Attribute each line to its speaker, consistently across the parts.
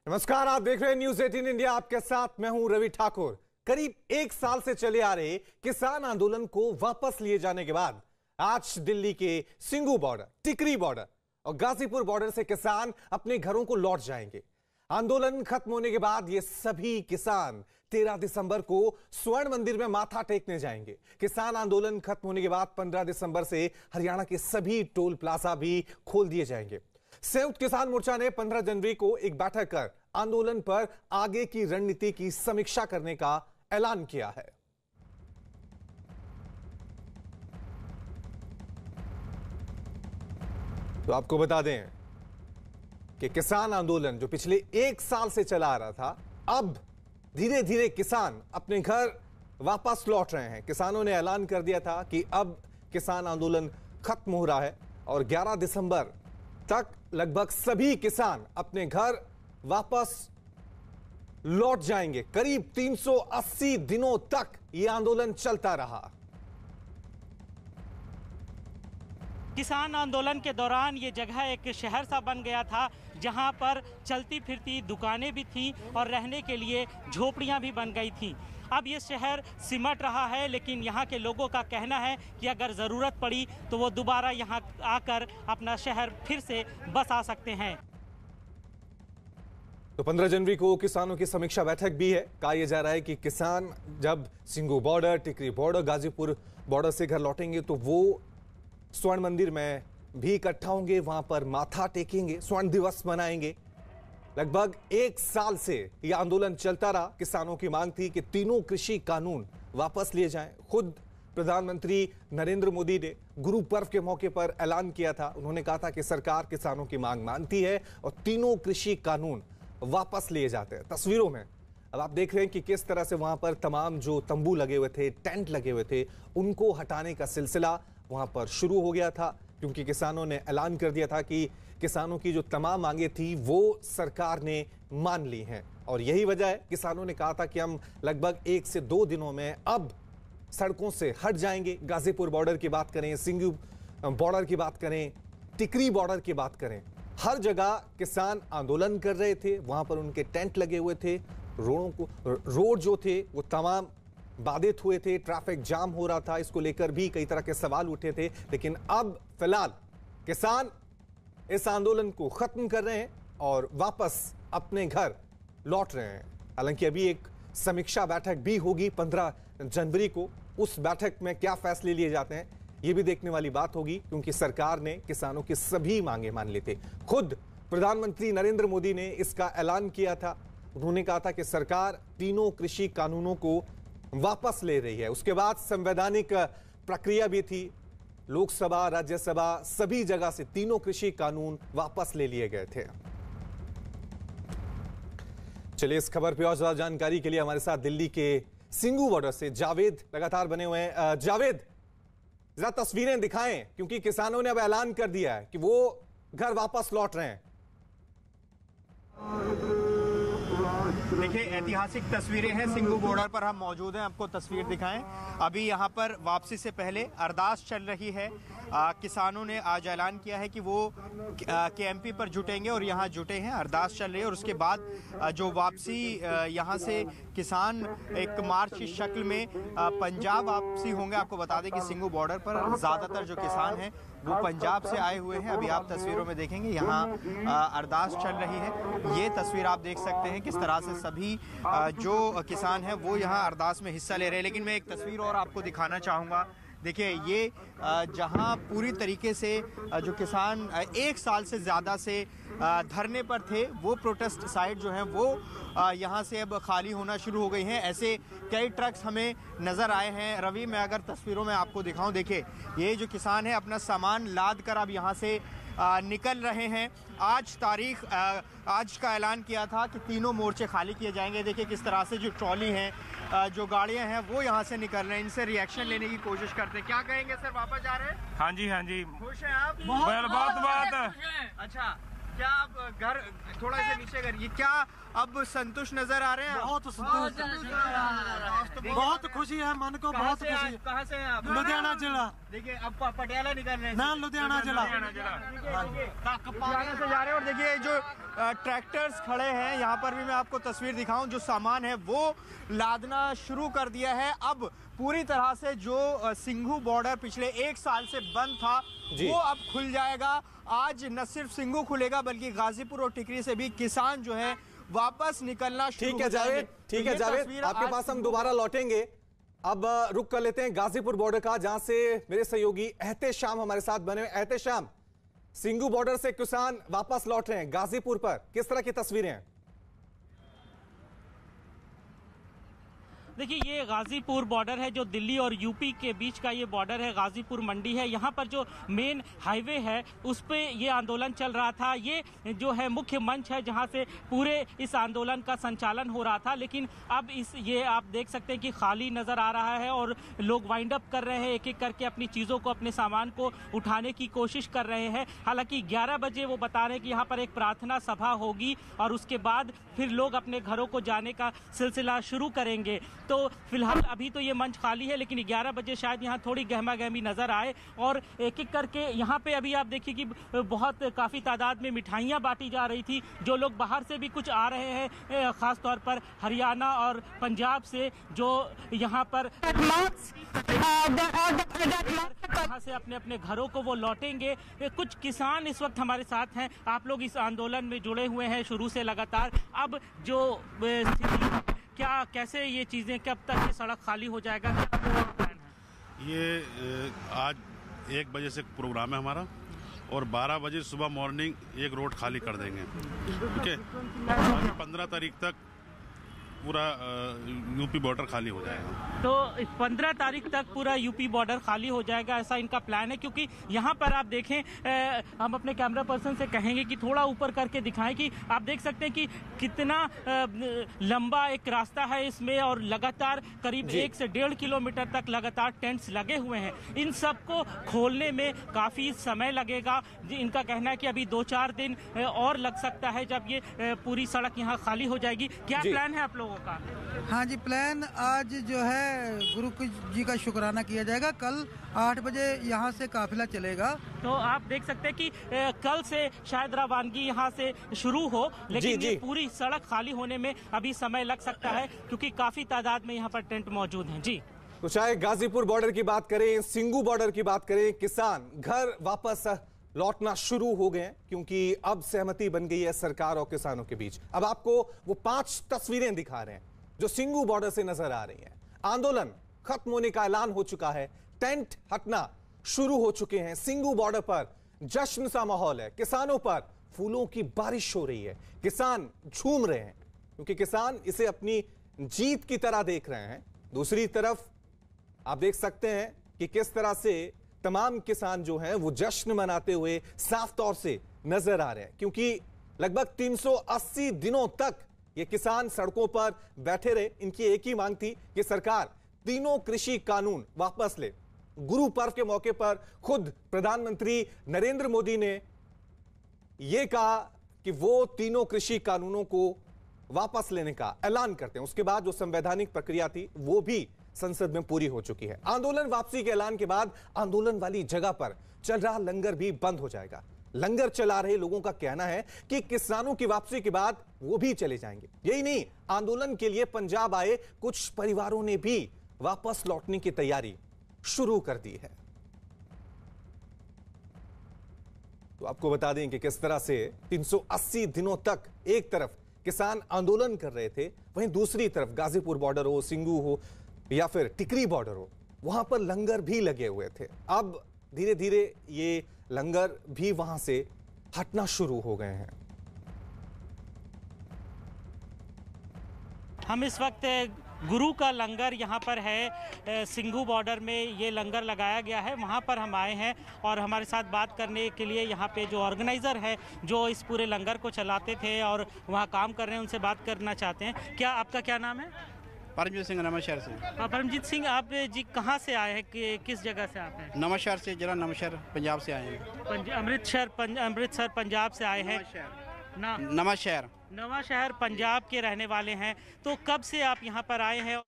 Speaker 1: नमस्कार, आप देख रहे हैं न्यूज 18 इंडिया। आपके साथ मैं हूं रवि ठाकुर। करीब एक साल से चले आ रहे किसान आंदोलन को वापस लिए जाने के बाद आज दिल्ली के सिंगू बॉर्डर, टिकरी बॉर्डर और गाजीपुर बॉर्डर से किसान अपने घरों को लौट जाएंगे। आंदोलन खत्म होने के बाद ये सभी किसान 13 दिसंबर को स्वर्ण मंदिर में माथा टेकने जाएंगे। किसान आंदोलन खत्म होने के बाद 15 दिसंबर से हरियाणा के सभी टोल प्लाजा भी खोल दिए जाएंगे। संयुक्त किसान मोर्चा ने 15 जनवरी को एक बैठक कर आंदोलन पर आगे की रणनीति की समीक्षा करने का ऐलान किया है। तो आपको बता दें कि किसान आंदोलन जो पिछले एक साल से चला आ रहा था, अब धीरे धीरे किसान अपने घर वापस लौट रहे हैं। किसानों ने ऐलान कर दिया था कि अब किसान आंदोलन खत्म हो रहा है और 11 दिसंबर तक लगभग सभी किसान अपने घर वापस लौट जाएंगे। करीब 380 दिनों तक यह आंदोलन चलता रहा।
Speaker 2: किसान आंदोलन के दौरान ये जगह एक शहर सा बन गया था, जहां पर चलती फिरती दुकानें भी थीं और रहने के लिए झोपड़ियां भी बन गई थीं। अब ये शहर सिमट रहा है, लेकिन यहाँ के लोगों का कहना है कि अगर ज़रूरत पड़ी तो वो दोबारा यहाँ आकर अपना शहर फिर से बस आ सकते हैं।
Speaker 1: तो 15 जनवरी को किसानों की समीक्षा बैठक भी है। कहा यह जा रहा है कि किसान जब सिंगू बॉर्डर, टिकरी बॉर्डर, गाजीपुर बॉर्डर से घर लौटेंगे तो वो स्वर्ण मंदिर में भी इकट्ठा होंगे, वहां पर माथा टेकेंगे, स्वर्ण दिवस मनाएंगे। लगभग एक साल से यह आंदोलन चलता रहा। किसानों की मांग थी कि तीनों कृषि कानून वापस लिए जाएं। खुद प्रधानमंत्री नरेंद्र मोदी ने गुरु पर्व के मौके पर ऐलान किया था। उन्होंने कहा था कि सरकार किसानों की मांग मानती है और तीनों कृषि कानून वापस लिए जाते हैं। तस्वीरों में अब आप देख रहे हैं कि किस तरह से वहां पर तमाम जो तंबू लगे हुए थे, टेंट लगे हुए थे, उनको हटाने का सिलसिला वहां पर शुरू हो गया था, क्योंकि किसानों ने ऐलान कर दिया था कि किसानों की जो तमाम मांगे थी वो सरकार ने मान ली हैं। और यही वजह है, किसानों ने कहा था कि हम लगभग 1 से 2 दिनों में अब सड़कों से हट जाएंगे। गाजीपुर बॉर्डर की बात करें, सिंगू बॉर्डर की बात करें, टिकरी बॉर्डर की बात करें, हर जगह किसान आंदोलन कर रहे थे। वहां पर उनके टेंट लगे हुए थे, रोड जो थे वो तमाम बाधित हुए थे, ट्रैफिक जाम हो रहा था। इसको लेकर भी कई तरह के सवाल उठे थे। लेकिन अब फिलहाल किसान इस आंदोलन को खत्म कर रहे हैं और वापस अपने घर लौट रहे हैं। हालांकि अभी एक समीक्षा बैठक भी होगी 15 जनवरी को। उस बैठक में क्या फैसले लिए जाते हैं यह भी देखने वाली बात होगी, क्योंकि सरकार ने किसानों की सभी मांगे मान ली थी। खुद प्रधानमंत्री नरेंद्र मोदी ने इसका ऐलान किया था। उन्होंने कहा था कि सरकार तीनों कृषि कानूनों को वापस ले रही है। उसके बाद संवैधानिक प्रक्रिया भी थी। लोकसभा, राज्यसभा, सभी जगह से तीनों कृषि कानून वापस ले लिए गए थे। चलिए, इस खबर पर और ज्यादा जानकारी के लिए हमारे साथ दिल्ली के सिंगू बॉर्डर से जावेद लगातार बने हुए हैं। जावेद, जरा तस्वीरें दिखाएं, क्योंकि किसानों ने अब ऐलान कर दिया है कि वो घर वापस लौट रहे हैं।
Speaker 3: देखिए, ऐतिहासिक तस्वीरें हैं। सिंगू बॉर्डर पर हम मौजूद हैं, आपको तस्वीर दिखाएं। अभी यहाँ पर वापसी से पहले अरदास चल रही है। किसानों ने आज ऐलान किया है कि वो केएमपी पर जुटेंगे और यहाँ जुटे हैं, अरदास चल रही है। और उसके बाद जो वापसी यहाँ से किसान एक मार्च की शक्ल में पंजाब वापसी होंगे। आपको बता दें कि सिंगू बॉर्डर पर ज़्यादातर जो किसान हैं वो पंजाब से आए हुए हैं। अभी आप तस्वीरों में देखेंगे यहाँ अरदास चल रही है। ये तस्वीर आप देख सकते हैं किस तरह से सभी जो किसान हैं वो यहाँ अरदास में हिस्सा ले रहे हैं। लेकिन मैं एक तस्वीर और आपको दिखाना चाहूँगा। देखिए, ये जहां पूरी तरीके से जो किसान एक साल से ज़्यादा से धरने पर थे, वो प्रोटेस्ट साइट जो है वो यहां से अब खाली होना शुरू हो गई हैं। ऐसे कई ट्रक्स हमें नज़र आए हैं। रवि, मैं अगर तस्वीरों में आपको दिखाऊं, देखिए ये जो किसान है अपना सामान लाद कर अब यहाँ से निकल रहे हैं। आज का ऐलान किया था कि तीनों मोर्चे खाली किए जाएंगे। देखिए किस तरह से जो ट्रॉली हैं, जो गाड़ियां हैं वो यहाँ से निकल रहे हैं। इनसे रिएक्शन लेने की कोशिश करते हैं। क्या कहेंगे सर, वापस जा रहे हैं?
Speaker 4: हाँ जी, हाँ जी।
Speaker 3: खुश हैं आप?
Speaker 4: बहुत।
Speaker 3: अच्छा, क्या आप घर थोड़ा सा नीचे करिए, क्या अब संतुष्ट नजर आ रहे हैं?
Speaker 4: बहुत संतुष्ट, बहुत खुशी है मन को, बहुत खुशी है।
Speaker 3: कहाँ से हैं आप?
Speaker 4: लुधियाना जिला।
Speaker 3: देखिए अब पटियाला निकल रहे हैं
Speaker 4: ना, लुधियाना जिला
Speaker 3: से जा रहे हैं। और देखिए जो ट्रैक्टर्स खड़े हैं यहाँ पर भी मैं आपको तस्वीर दिखाऊं, जो सामान है वो लादना शुरू कर दिया है। अब पूरी तरह से जो सिंघू बॉर्डर पिछले 1 साल से बंद था वो अब खुल जाएगा। आज न सिर्फ सिंघू खुलेगा बल्कि गाजीपुर और टिकरी से भी किसान जो है वापस निकलना शुरू
Speaker 1: ठीक है जावेद, ठीक है जावेद, आपके पास हम दोबारा लौटेंगे। अब रुक कर लेते हैं गाजीपुर बॉर्डर का, जहां से मेरे सहयोगी एहतेशाम हमारे साथ बने हुए। एहतेशाम, सिंघू बॉर्डर से किसान वापस लौट रहे हैं गाजीपुर पर, किस तरह की तस्वीरें हैं?
Speaker 2: देखिए ये गाजीपुर बॉर्डर है, जो दिल्ली और यूपी के बीच का ये बॉर्डर है, गाजीपुर मंडी है। यहाँ पर जो मेन हाईवे है उस पे ये आंदोलन चल रहा था। ये जो है मुख्य मंच है जहाँ से पूरे इस आंदोलन का संचालन हो रहा था, लेकिन अब ये आप देख सकते हैं कि खाली नज़र आ रहा है और लोग वाइंड अप कर रहे हैं, एक एक करके अपनी चीज़ों को, अपने सामान को उठाने की कोशिश कर रहे हैं। हालांकि 11 बजे वो बता रहे हैं कि यहाँ पर एक प्रार्थना सभा होगी और उसके बाद फिर लोग अपने घरों को जाने का सिलसिला शुरू करेंगे। तो फिलहाल अभी तो ये मंच खाली है, लेकिन 11 बजे शायद यहाँ थोड़ी गहमा गहमी नजर आए और एक एक करके यहाँ पे अभी आप देखिए कि बहुत काफ़ी तादाद में मिठाइयाँ बांटी जा रही थी। जो लोग बाहर से भी कुछ आ रहे हैं, ख़ास तौर पर हरियाणा और पंजाब से, जो यहाँ पर यहाँ से अपने अपने घरों को वो लौटेंगे। कुछ किसान इस वक्त हमारे साथ हैं, आप लोग इस आंदोलन में जुड़े हुए हैं शुरू से लगातार। अब जो क्या, कैसे ये चीज़ें, कब तक ये सड़क खाली हो जाएगा, क्या प्लान है?
Speaker 5: ये आज 1 बजे से प्रोग्राम है हमारा और 12 बजे सुबह मॉर्निंग एक रोड खाली कर देंगे, ठीक है। 15 तारीख तक पूरा यूपी बॉर्डर खाली हो जाएगा।
Speaker 2: तो 15 तारीख तक पूरा यूपी बॉर्डर खाली हो जाएगा, ऐसा इनका प्लान है। क्योंकि यहाँ पर आप देखें, हम अपने कैमरा पर्सन से कहेंगे कि थोड़ा ऊपर करके दिखाएं कि आप देख सकते हैं कि कितना लंबा एक रास्ता है इसमें और लगातार करीब 1 से 1.5 किलोमीटर तक लगातार टेंट्स लगे हुए हैं। इन सबको खोलने में काफ़ी समय लगेगा। इनका कहना है कि अभी 2-4 दिन और लग सकता है जब ये पूरी सड़क यहाँ खाली हो जाएगी। क्या प्लान है आप लोगों का?
Speaker 6: हाँ जी, प्लान आज जो है गुरु जी का शुक्राना किया जाएगा। कल 8 बजे यहाँ से काफिला चलेगा।
Speaker 2: तो आप देख सकते हैं कि कल से शायद रवानगी यहाँ से शुरू हो, लेकिन ये पूरी सड़क खाली होने में अभी समय लग सकता है क्योंकि काफी तादाद में यहाँ पर टेंट मौजूद हैं। जी,
Speaker 1: तो चाहे गाजीपुर बॉर्डर की बात करें, सिंघू बॉर्डर की बात करें, किसान घर वापस लौटना शुरू हो गए क्योंकि अब सहमति बन गई है सरकार और किसानों के बीच। अब आपको वो 5 तस्वीरें दिखा रहे हैं जो सिंघू बॉर्डर से नजर आ रही हैं। आंदोलन खत्म होने का ऐलान हो चुका है, टेंट हटना शुरू हो चुके हैं। सिंघू बॉर्डर पर जश्न सा माहौल है, किसानों पर फूलों की बारिश हो रही है, किसान झूम रहे हैं क्योंकि किसान इसे अपनी जीत की तरह देख रहे हैं। दूसरी तरफ आप देख सकते हैं कि किस तरह से तमाम किसान जो हैं वो जश्न मनाते हुए साफ तौर से नजर आ रहे हैं क्योंकि लगभग 380 दिनों तक ये किसान सड़कों पर बैठे रहे। इनकी एक ही मांग थी कि सरकार तीनों कृषि कानून वापस ले। गुरु पर्व के मौके पर खुद प्रधानमंत्री नरेंद्र मोदी ने यह कहा कि वो तीनों कृषि कानूनों को वापस लेने का ऐलान करते हैं। उसके बाद जो संवैधानिक प्रक्रिया थी वो भी संसद में पूरी हो चुकी है। आंदोलन वापसी के ऐलान के बाद आंदोलन वाली जगह पर चल रहा लंगर भी बंद हो जाएगा। लंगर चला रहे लोगों का कहना है कि किसानों की वापसी के बाद वो भी चले जाएंगे। यही नहीं, आंदोलन के लिए पंजाब आए कुछ परिवारों ने भी वापस लौटने की तैयारी शुरू कर दी है। तो आपको बता दें कि किस तरह से 380 दिनों तक एक तरफ किसान आंदोलन कर रहे थे, वहीं दूसरी तरफ गाजीपुर बॉर्डर हो, सिंघू हो या फिर टिकरी बॉर्डर हो, वहां पर लंगर भी लगे हुए थे। अब धीरे धीरे ये लंगर भी वहां से हटना शुरू हो गए हैं।
Speaker 2: हम इस वक्त गुरु का लंगर यहाँ पर है, सिंघू बॉर्डर में ये लंगर लगाया गया है, वहाँ पर हम आए हैं और हमारे साथ बात करने के लिए यहाँ पे जो ऑर्गेनाइज़र है, जो इस पूरे लंगर को चलाते थे और वहाँ काम कर रहे हैं, उनसे बात करना चाहते हैं। क्या आपका क्या नाम है?
Speaker 7: परमजीत सिंह नवांशहर से।
Speaker 2: परमजीत सिंह, आप जी कहाँ से आए हैं, किस जगह से आप हैं?
Speaker 7: नवांशहर से, जिला नवांशहर, पंजाब से आए हैं।
Speaker 2: अमृतसर पंजाब से आए हैं।
Speaker 7: नवांशहर
Speaker 2: नवांशहर पंजाब के रहने वाले हैं। तो कब से आप यहाँ पर आए हैं?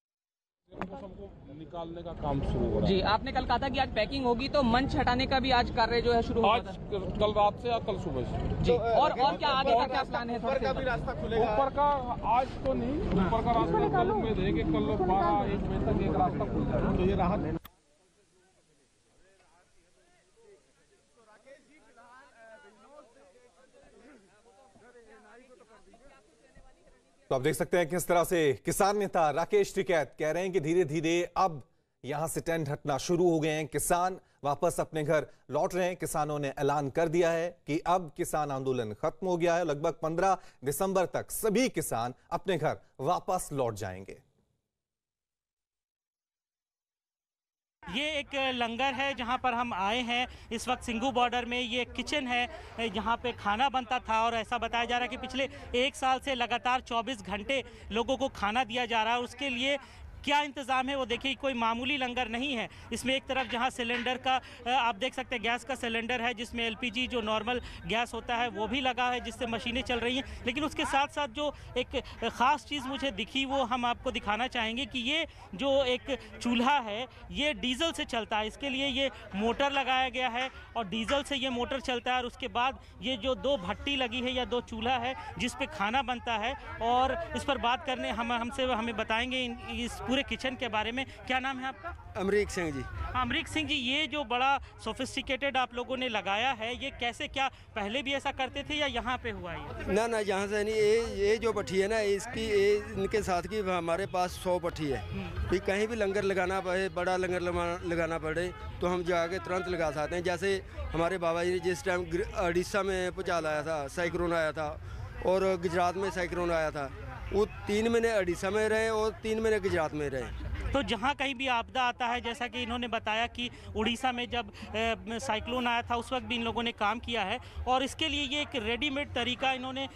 Speaker 8: निकालने का काम शुरू हो रहा है
Speaker 9: जी। आपने कल कहा था कि आज पैकिंग होगी, तो मंच हटाने का भी आज कार्य जो है शुरू होगा
Speaker 8: आज कल रात से या कल सुबह से
Speaker 9: जी। और क्या आगे का क्या प्लान है?
Speaker 3: ऊपर का भी रास्ता खुलेगा?
Speaker 8: ऊपर का आज तो नहीं, ऊपर का रास्ता कल उम्मीद है कि कल 12-1 बजे तक एक रास्ता खुल जाएगा। तो ये राहत
Speaker 1: तो आप देख सकते हैं किस तरह से किसान नेता राकेश टिकैत कह रहे हैं कि धीरे धीरे अब यहां से टेंट हटना शुरू हो गए हैं, किसान वापस अपने घर लौट रहे हैं। किसानों ने ऐलान कर दिया है कि अब किसान आंदोलन खत्म हो गया है। लगभग 15 दिसंबर तक सभी किसान अपने घर वापस लौट जाएंगे।
Speaker 2: ये एक लंगर है जहां पर हम आए हैं इस वक्त सिंघू बॉर्डर में। ये किचन है जहां पे खाना बनता था और ऐसा बताया जा रहा है कि पिछले 1 साल से लगातार 24 घंटे लोगों को खाना दिया जा रहा है। उसके लिए क्या इंतज़ाम है वो देखिए, कोई मामूली लंगर नहीं है। इसमें एक तरफ जहां सिलेंडर का आप देख सकते हैं, गैस का सिलेंडर है जिसमें एलपीजी जो नॉर्मल गैस होता है वो भी लगा है, जिससे मशीनें चल रही हैं। लेकिन उसके साथ साथ जो एक ख़ास चीज़ मुझे दिखी वो हम आपको दिखाना चाहेंगे कि ये जो एक चूल्हा है ये डीजल से चलता है। इसके लिए ये मोटर लगाया गया है और डीजल से ये मोटर चलता है। और उसके बाद ये जो 2 भट्टी लगी है या 2 चूल्हा है जिस पे खाना बनता है। और इस पर बात करने हमें बताएंगे इस पूरे किचन के बारे में। क्या नाम है आपका?
Speaker 10: अमरीक सिंह जी।
Speaker 2: अमरीक सिंह जी, ये जो बड़ा सोफिस्टिकेटेड आप लोगों ने लगाया है, ये कैसे, क्या पहले भी ऐसा करते थे या यहाँ पे हुआ ये?
Speaker 10: ना यहाँ से नहीं, ये जो भट्टी है ना इसकी इनके साथ की हमारे पास 100 भट्टी है। भी कहीं भी लंगर लगाना पड़े, बड़ा लंगर लगाना पड़े तो हम जाके तुरंत लगा सकते हैं। जैसे हमारे बाबा जी जिस टाइम उड़ीसा में भूचाल आया था, साइक्लोन आया था और गुजरात में साइक्लोन आया था, वो 3 महीने उड़ीसा में रहे और 3 महीने गुजरात में रहे।
Speaker 2: तो जहाँ कहीं भी आपदा आता है, जैसा कि इन्होंने बताया कि उड़ीसा में जब साइक्लोन आया था उस वक्त भी इन लोगों ने काम किया है। और इसके लिए ये एक रेडीमेड तरीका इन्होंने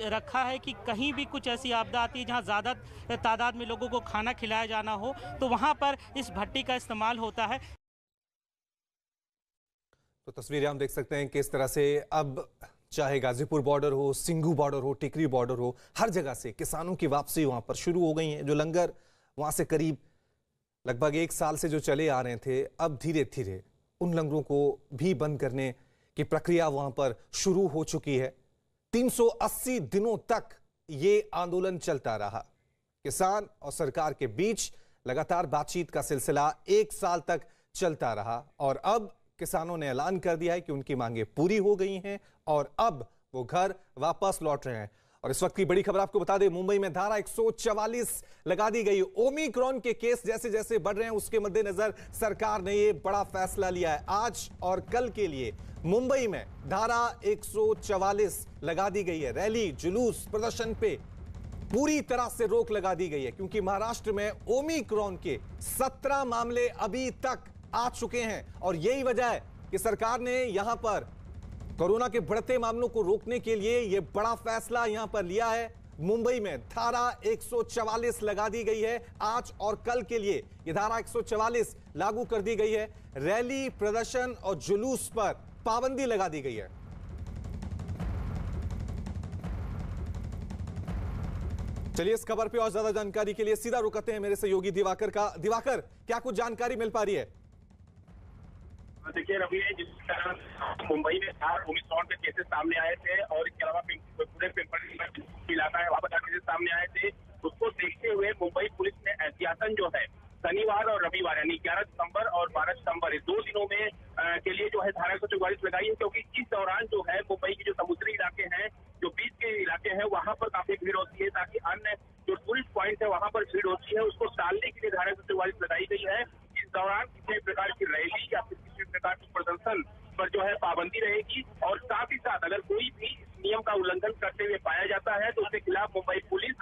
Speaker 2: रखा है कि कहीं भी कुछ ऐसी आपदा आती है जहाँ ज़्यादा तादाद में लोगों को खाना खिलाया जाना हो तो वहाँ पर इस भट्टी का इस्तेमाल होता है।
Speaker 1: तो तस्वीरें हम देख सकते हैं किस तरह से अब चाहे गाजीपुर बॉर्डर हो, सिंघू बॉर्डर हो, टिकरी बॉर्डर हो, हर जगह से किसानों की वापसी वहां पर शुरू हो गई है। जो लंगर वहां से करीब लगभग 1 साल से जो चले आ रहे थे, अब धीरे धीरे उन लंगरों को भी बंद करने की प्रक्रिया वहां पर शुरू हो चुकी है। 380 दिनों तक ये आंदोलन चलता रहा। किसान और सरकार के बीच लगातार बातचीत का सिलसिला 1 साल तक चलता रहा और अब किसानों ने ऐलान कर दिया है कि उनकी मांगे पूरी हो गई हैं और अब वो घर वापस लौट रहे हैं। और इस वक्त की बड़ी खबर आपको बता दें, मुंबई में धारा 144 लगा दी गई। ओमिक्रॉन के केस जैसे जैसे बढ़ रहे हैं उसके मद्देनजर सरकार ने ये बड़ा फैसला लिया है। आज और कल के लिए मुंबई में धारा 144 लगा दी गई है। रैली, जुलूस, प्रदर्शन पे पूरी तरह से रोक लगा दी गई है क्योंकि महाराष्ट्र में ओमिक्रॉन के 17 मामले अभी तक आ चुके हैं और यही वजह है कि सरकार ने यहां पर कोरोना के बढ़ते मामलों को रोकने के लिए यह बड़ा फैसला यहां पर लिया है। मुंबई में धारा 144 लगा दी गई है। आज और कल के लिए यह धारा 144 लागू कर दी गई है। रैली, प्रदर्शन और जुलूस पर पाबंदी लगा दी गई है। चलिए इस खबर पे और ज्यादा जानकारी के लिए सीधा रुक करते हैं मेरे सहयोगी दिवाकर का। दिवाकर, क्या कुछ जानकारी मिल पा रही है?
Speaker 11: देखिए रवि, जिस तरह मुंबई में 4 ओमिक्रॉन के केसेस सामने आए थे और इसके अलावा पूरे पिंपरी इलाका है वहां पर केसेस सामने आए थे, उसको देखते हुए मुंबई पुलिस ने एहतियातन जो है शनिवार और रविवार यानी 11 दिसंबर और 12 दिसंबर इस 2 दिनों में के लिए जो है धारा 144 लगाई है क्योंकि इस दौरान जो है मुंबई के जो समुद्री इलाके हैं, जो बीच के इलाके हैं, वहां पर काफी भीड़ होती है ताकि अन्य जो टूरिस्ट पॉइंट है वहां पर भीड़ होती है उसको टालने के लिए धारा 144 लगाई गई है। इस दौरान किसी प्रकार की रैली या फिर किसी प्रकार की प्रदर्शन पर जो है पाबंदी रहेगी और साथ ही साथ अगर कोई भी नियम का उल्लंघन करते हुए पाया जाता है तो उसके खिलाफ Mumbai police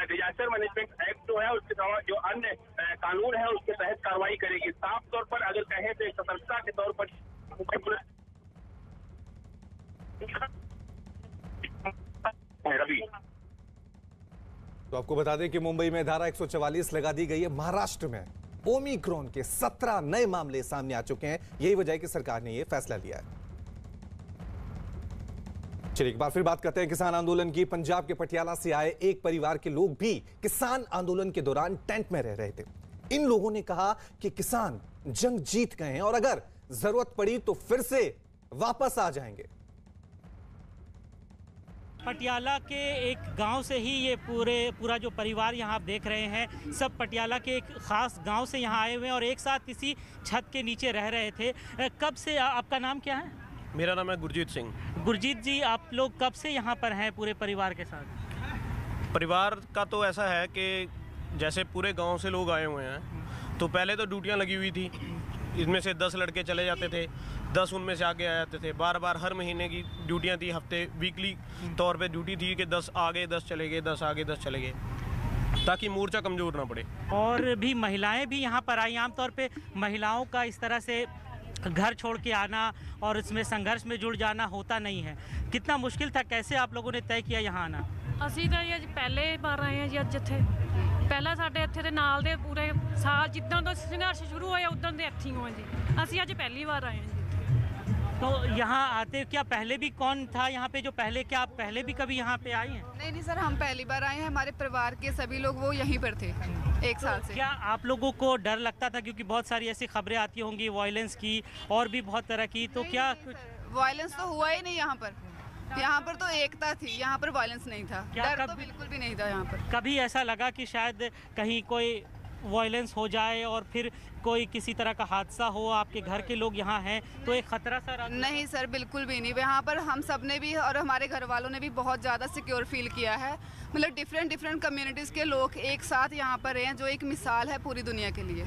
Speaker 11: disaster management act जो है उसके अलावा जो अन्य कानून है उसके तहत कार्रवाई करेगी। साफ तौर पर अगर कहें तो सतर्कता के तौर पर मुंबई पुलिस
Speaker 1: तो आपको बता दें कि मुंबई में धारा 144 लगा दी गई है। महाराष्ट्र में ओमिक्रॉन के 17 नए मामले सामने आ चुके हैं। यही वजह है कि सरकार ने यह फैसला लिया है। चलिए एक बार फिर बात करते हैं किसान आंदोलन की। पंजाब के पटियाला से आए एक परिवार के लोग भी किसान आंदोलन के दौरान टेंट में रह रहे थे। इन लोगों ने कहा कि किसान जंग जीत गए हैं और अगर जरूरत पड़ी तो फिर से वापस आ जाएंगे।
Speaker 2: पटियाला के एक गांव से ही ये पूरा जो परिवार यहाँ आप देख रहे हैं, सब पटियाला के एक खास गांव से यहाँ आए हुए हैं और एक साथ इसी छत के नीचे रह रहे थे। कब से, आपका नाम क्या है?
Speaker 12: मेरा नाम है गुरजीत सिंह।
Speaker 2: गुरजीत जी, आप लोग कब से यहाँ पर हैं पूरे परिवार के साथ?
Speaker 12: परिवार का तो ऐसा है कि जैसे पूरे गांव से लोग आए हुए हैं, तो पहले तो ड्यूटियाँ लगी हुई थी। इसमें से 10 लड़के चले जाते थे, 10 उनमें से आगे आ जाते थे। बार बार हर महीने की ड्यूटियाँ थी, हफ्ते वीकली तौर पे ड्यूटी थी कि 10 आगे 10 चले गए, 10 आगे 10 चले गए, ताकि मोर्चा कमज़ोर ना पड़े।
Speaker 2: और भी महिलाएं भी यहाँ पर आई। आमतौर पे महिलाओं का इस तरह से घर छोड़ के आना और इसमें संघर्ष में जुड़ जाना होता नहीं है। कितना मुश्किल था, कैसे आप लोगों ने तय किया यहाँ आना?
Speaker 13: ਅਸੀਂ ਤਾਂ ਜੀ ਅੱਜ ਪਹਿਲੇ ਵਾਰ ਆਏ ਹਾਂ ਜੀ ਅੱਜ ਇੱਥੇ। ਪਹਿਲਾਂ ਸਾਡੇ ਇੱਥੇ ਦੇ ਨਾਲ ਦੇ ਪੂਰੇ ਸਾਲ ਜਿੱਦਾਂ ਤੋਂ ਸੰਘਰਸ਼ ਸ਼ੁਰੂ ਹੋਇਆ ਉਦੋਂ ਦੇ ਇੱਥੇ ਹੀ ਹਾਂ ਜੀ। ਅਸੀਂ ਅੱਜ ਪਹਿਲੀ ਵਾਰ ਆਏ ਹਾਂ जी।
Speaker 2: तो यहाँ आते क्या पहले भी कौन था यहाँ पे जो पहले, क्या आप पहले भी कभी यहाँ पे आई हैं?
Speaker 14: नहीं सर, हम पहली बार आए हैं। हमारे परिवार के सभी लोग वो यहीं पर थे 1 साल से।
Speaker 2: क्या आप लोगों को डर लगता था, क्योंकि बहुत सारी ऐसी खबरें आती होंगी वायलेंस की और भी बहुत तरह की, तो क्या
Speaker 14: वायलेंस तो हुआ ही नहीं यहाँ पर। यहाँ पर तो एकता थी, यहाँ पर वायलेंस नहीं था। डर तो बिल्कुल भी नहीं था यहाँ पर।
Speaker 2: कभी ऐसा लगा कि शायद कहीं कोई वायलेंस हो जाए और फिर कोई किसी तरह का हादसा हो, आपके घर के लोग यहाँ हैं, तो एक खतरा सर?
Speaker 14: नहीं सर, बिल्कुल भी नहीं। यहाँ पर हम सब ने भी और हमारे घर वालों ने भी बहुत ज़्यादा सिक्योर फील किया है। मतलब डिफरेंट कम्युनिटीज़ के लोग एक साथ यहाँ पर हैं, जो एक मिसाल है पूरी दुनिया के लिए।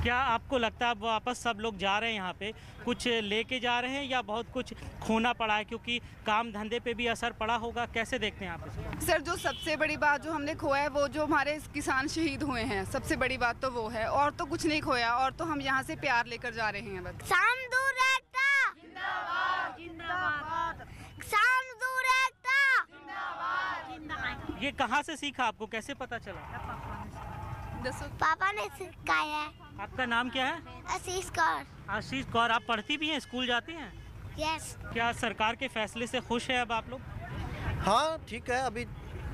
Speaker 2: क्या आपको लगता है वापस सब लोग जा रहे हैं यहाँ पे, कुछ लेके जा रहे हैं या बहुत कुछ खोना पड़ा है, क्योंकि काम धंधे पे भी असर पड़ा होगा? कैसे देखते हैं आप इसको?
Speaker 14: सर, जो सबसे बड़ी बात जो हमने खोया है वो जो हमारे किसान शहीद हुए हैं, सबसे बड़ी बात तो वो है। और तो कुछ नहीं खोया, और तो हम यहाँ से प्यार लेकर जा रहे हैं बस।
Speaker 2: ये कहाँ से सीखा, आपको कैसे पता चला?
Speaker 15: पापा ने सिखाया है।
Speaker 2: आपका नाम क्या है?
Speaker 15: आशीष कौर।
Speaker 2: आशीष कौर, आप पढ़ती भी हैं, स्कूल जाती हैं?
Speaker 15: यस।
Speaker 2: क्या सरकार के फैसले से खुश है अब आप लोग?
Speaker 12: हाँ ठीक है, अभी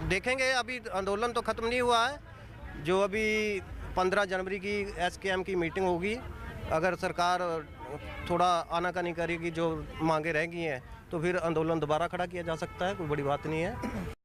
Speaker 12: देखेंगे। अभी आंदोलन तो ख़त्म नहीं हुआ है। जो अभी 15 जनवरी की SKM की मीटिंग होगी, अगर सरकार थोड़ा आनाकानी करेगी, जो मांगे रह गई हैं, तो फिर आंदोलन दोबारा खड़ा किया जा सकता है। कोई बड़ी बात नहीं है।